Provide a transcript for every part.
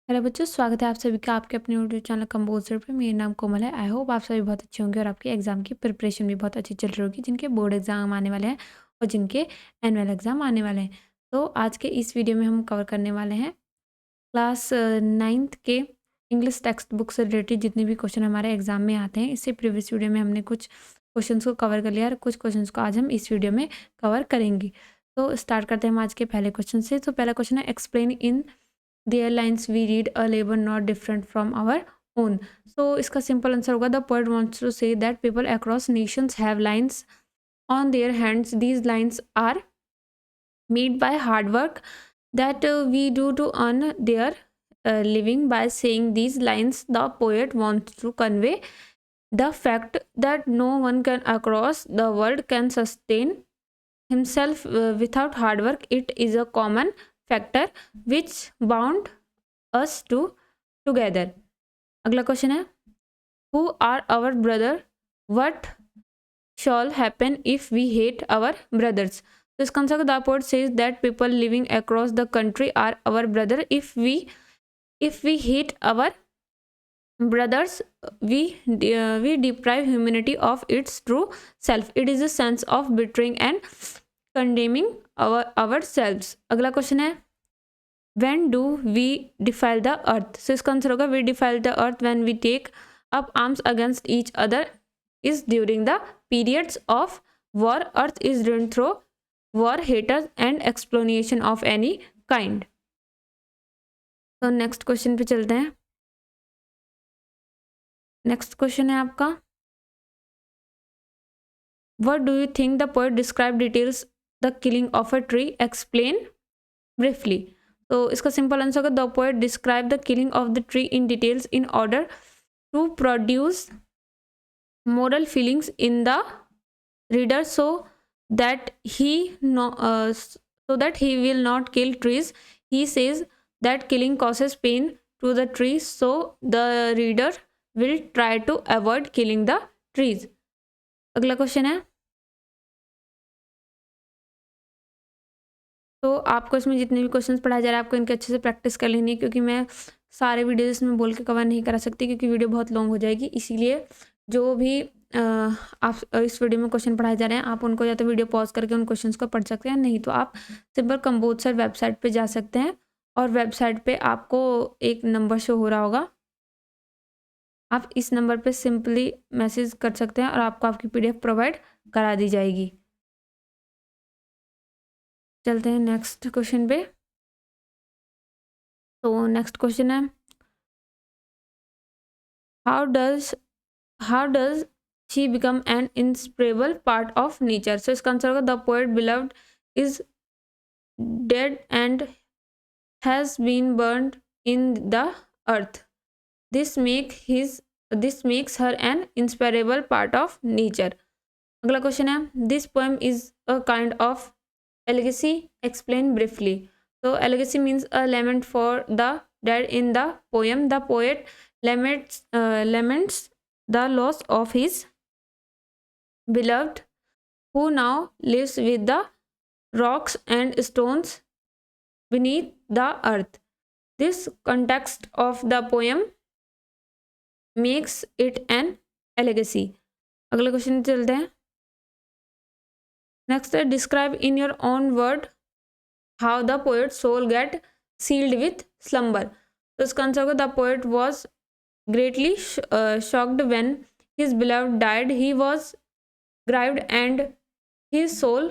Hello बच्चों, स्वागत है आप सभी का आपके अपने यूट्यूब चैनल कंपोजर पे। मेरा नाम कोमल है। आई होप आप सभी बहुत अच्छे होंगे और आपके एग्जाम की प्रिपरेशन भी बहुत अच्छी चल रही होगी, जिनके बोर्ड एग्जाम आने वाले हैं और जिनके एनुअल एग्जाम आने वाले हैं। तो आज के इस वीडियो में हम कवर करने वाले हैं क्लास 9th के इंग्लिश टेक्स्ट बुक से रिलेटेड जितने भी क्वेश्चन हमारे एग्जाम में आते हैं। इससे प्रीवियस वीडियो में हमने कुछ क्वेश्चन को कवर कर लिया और कुछ क्वेश्चन को आज हम इस वीडियो में कवर करेंगे। तो स्टार्ट करते हैं हम आज के पहले क्वेश्चन से। तो पहला क्वेश्चन है, explain in their lines we read a label not different from our own. So इसका simple answer होगा, the poet wants to say that people across nations have lines on their hands. These lines are made by hard work that we do to earn their living. By saying these lines, the poet wants to convey the fact that no one can across the world can sustain himself without hard work. It is a common factor which bound us to together. अगला question है, who are our brother, what shall happen if we hate our brothers. तो इसका answer, the poet says that people living across the country are our brother. If we hate our brothers, we deprive humanity of its true self. It is a sense of betraying and condemning ourselves. अगला question है, when do we defile the earth. So इसका आंसर होगा, we defile the earth when we take up arms against each other is during the periods of war. Earth is ruined through war, hatred and exploitation of any kind. तो next question पे चलते हैं। Next question है आपका, what do you think the poet describe details the killing of a tree. Explain briefly. तो इसका simple answer होगा, the poet describe the killing of the tree in details in order to produce moral feelings in the reader so that he will not kill trees. He says that killing causes pain to the trees, so the reader will try to avoid killing the trees. अगला question है, तो आपको इसमें जितने भी questions पढ़ाए जा रहे हैं आपको इनके अच्छे से प्रैक्टिस कर लेनी है, क्योंकि मैं सारे वीडियोस इसमें बोल के कवर नहीं करा सकती क्योंकि वीडियो बहुत लॉन्ग हो जाएगी। इसीलिए जो भी आप इस वीडियो में क्वेश्चन पढ़ाए जा रहे हैं आप उनको या तो वीडियो पॉज करके उन क्वेश्चंस को पढ़ सकते हैं, नहीं तो आप सिंपल कंपोज सर वेबसाइट पे जा सकते हैं और वेबसाइट पे आपको एक नंबर शो हो रहा होगा, आप इस नंबर पे सिंपली मैसेज कर सकते हैं और आपको आपकी PDF प्रोवाइड करा दी जाएगी। चलते हैं नेक्स्ट क्वेश्चन पे। तो नेक्स्ट क्वेश्चन है, how does she become an inseparable part of nature. So इसका आंसर होगा, the poet beloved is dead and has been burned in the earth. This makes her an inseparable part of nature. अगला question है, this poem is a kind of elegy. Explain briefly. So elegy means a lament for the dead. In the poem, the poet laments the loss of his beloved who now lives with the rocks and stones beneath the earth. This context of the poem makes it an elegy. अगले question चलते हैं। Next है, describe in your own word how the poet soul get sealed with slumber. तो इसका आंसर होगा, the पोएट वॉज greatly shocked when his beloved died. He was grieved and his soul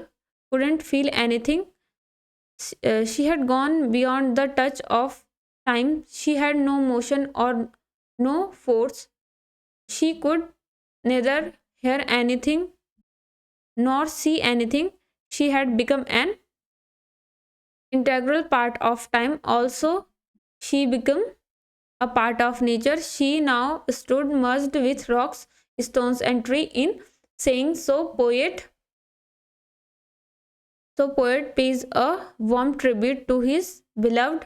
couldn't feel anything. She had gone beyond the touch of time. She had no motion or no force. She could neither hear anything nor see anything. She had become an integral part of time. Also, she became a part of nature. She now stood merged with rocks, stones and tree in saying so. Poet pays a warm tribute to his beloved.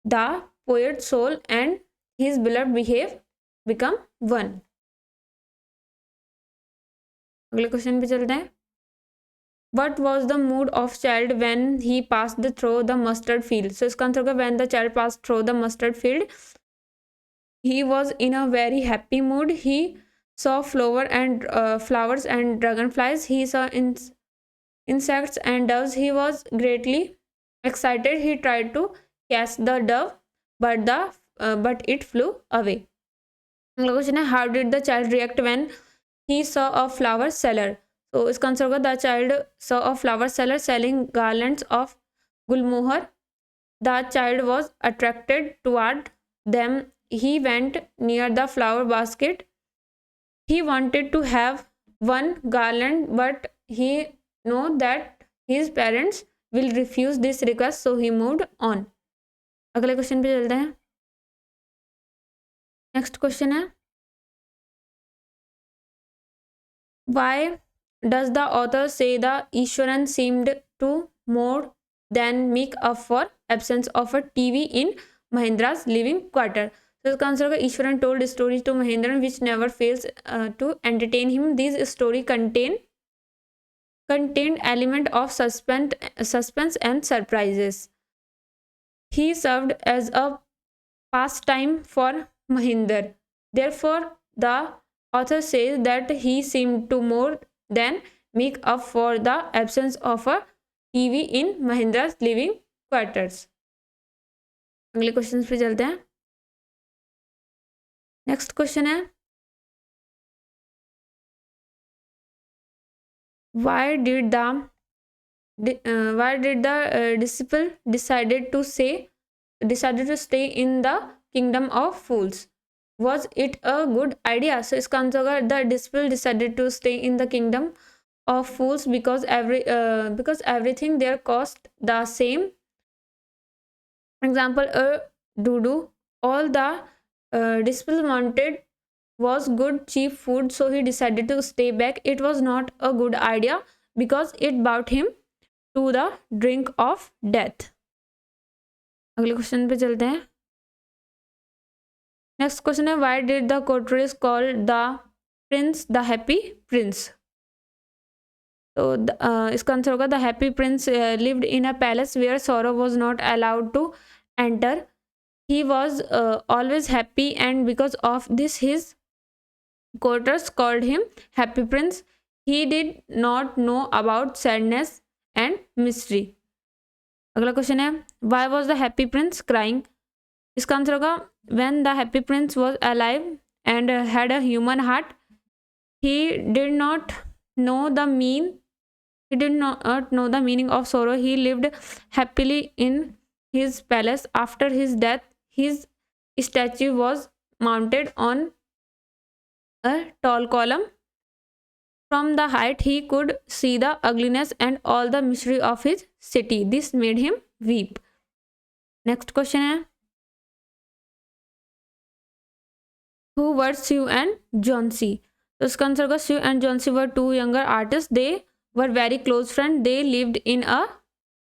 The poet's soul and his beloved become one. अगले question पे चलते हैं। What was the mood of child when he passed through the mustard field? So इसका आंसर होगा when the child passed through the mustard field, he was in a very happy mood. He saw flowers and dragonflies. He saw insects and doves. He was greatly excited. He tried to catch the dove, but it flew away. अगला question है, how did the child react when he saw a flower seller? तो इसका आंसर होगा the child saw a flower seller selling garlands of gulmohar. The child was attracted toward them. He went near the flower basket. He wanted to have one garland, but he knew that his parents will refuse this request, so he moved on. अगले question पे चलते हैं. Next question है, why does the author say the Ishwaran seemed to more than make up for absence of a TV in Mahendra's living quarter? So इसका आंसर होगा, Ishwaran told stories to Mahendran which never fails to entertain him. These stories contained element of suspense and surprises. He served as a pastime for Mahinder. Therefore, the author says that he seemed to more than make up for the absence of a TV in Mahendra's living quarters. अगले question पे चलते हैं. Next question है, why did the disciple decided to stay in the kingdom of fools? Was it a good idea? So इसका आंसर होगा, the disciple decided to stay in the kingdom of fools because everything there cost the same. Example, a doodoo. All the disciple wanted was good cheap food, so he decided to stay back. It was not a good idea because it brought him to the brink of death. अगले question पे चलते हैं. Next question है, why did the courtiers call the prince the happy prince? तो इसका आंसर होगा, the happy prince lived in a palace where sorrow was not allowed to enter. He was always happy, and because of this his courtiers called him happy prince. He did not know about sadness and mystery. अगला question है, why was the happy prince crying? इसका आंसर होगा, when the happy prince was alive and had a human heart, he did not know the meaning of sorrow. He lived happily in his palace. After his death, his statue was mounted on a tall column. From the height, he could see the ugliness and all the misery of his city. This made him weep. Next question है, who were Sue and Johnsy? तो इसका आंसर होगा, Sue and Johnsy were two younger artists. They were very close friends. They lived in a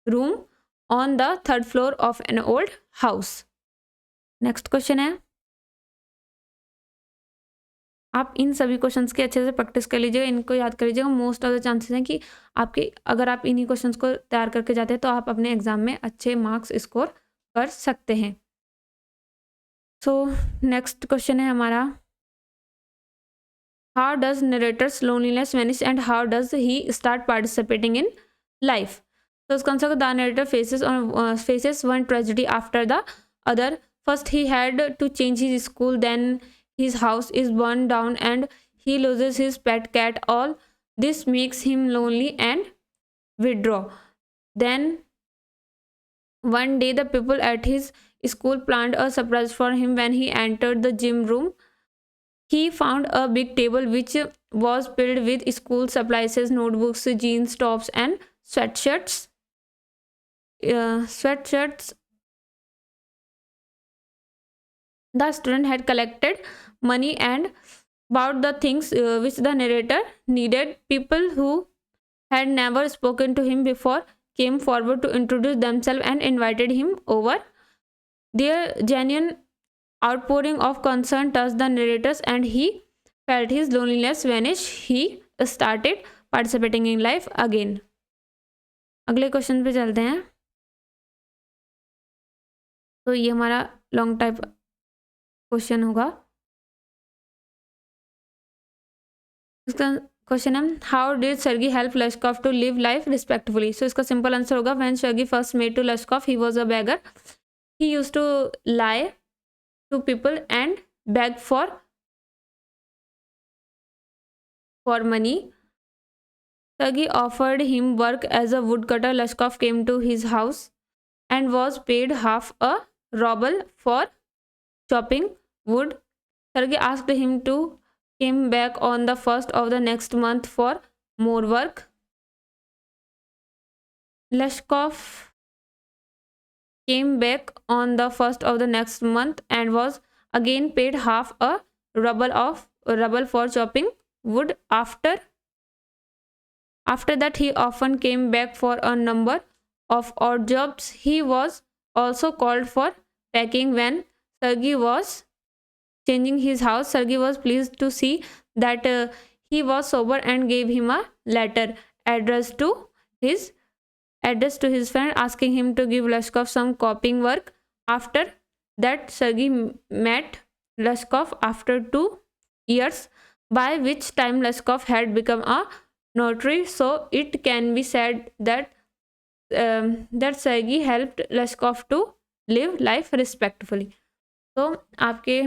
room on the third floor of an old house. Next question है, आप इन सभी questions की अच्छे से प्रैक्टिस कर लीजिएगा, इनको याद कर लीजिएगा. मोस्ट ऑफ द चांसेस हैं कि आपके, अगर आप इन्हीं क्वेश्चंस को तैयार करके जाते हैं तो आप अपने एग्जाम में अच्छे मार्क्स स्कोर कर सकते हैं. सो नेक्स्ट क्वेश्चन है हमारा, how does narrator's loneliness vanish and how does he start participating in life? तो उसका answer, the narrator faces one tragedy after the other. First, he had to change his school, then his house is burned down and he loses his pet cat. All this makes him lonely and withdraw. Then, one day, the people at his school planned a surprise for him. When he entered the gym room, he found a big table which was filled with school supplies, notebooks, jeans, tops, and sweatshirts. The student had collected money and bought the things which the narrator needed. People who had never spoken to him before came forward to introduce themselves and invited him over. Their genuine outpouring of concern touched the narrators, and he felt his loneliness vanish. He started participating in life again. अगले question पे चलते हैं। तो ये हमारा long type question होगा। इसका question है how did Sergei help Leskov to live life respectfully. So इसका सिंपल आंसर होगा when Sergei first met to Leskov he was a beggar, he used to lie to people and beg for money. Sergei offered him work as a woodcutter. Leshkov came to his house and was paid half a ruble for chopping wood. Sergei asked him to come back on the first of the next month for more work. Leshkov came back on the first of the next month and was again paid half a ruble for chopping wood. After that, he often came back for a number of odd jobs. He was also called for packing when Sergei was changing his house. Sergei was pleased to see that he was sober and gave him a letter addressed to his friend, asking him to give Leshkov some copying work. After that, Sergei met Leshkov after 2 years, by which time Leshkov had become a notary. So it can be said that Sergei helped Leshkov to live life respectfully. तो आपके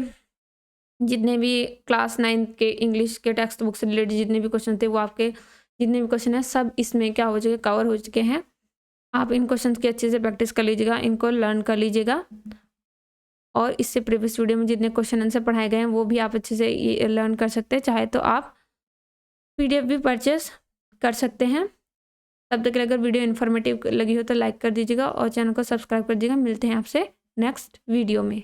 जितने भी class 9 के English के text book से related जितने भी question थे वो आपके जितने भी क्वेश्चन हैं सब इसमें क्या हो चुके कवर हो चुके हैं। आप इन क्वेश्चन की अच्छे से प्रैक्टिस कर लीजिएगा, इनको लर्न कर लीजिएगा और इससे प्रीवियस वीडियो में जितने क्वेश्चन आंसर पढ़ाए गए हैं वो भी आप अच्छे से लर्न कर सकते हैं। चाहे तो आप PDF भी परचेस कर सकते हैं। तब तक अगर वीडियो इन्फॉर्मेटिव लगी हो तो लाइक कर दीजिएगा और चैनल को सब्सक्राइब कर दीजिएगा। मिलते हैं आपसे नेक्स्ट वीडियो में।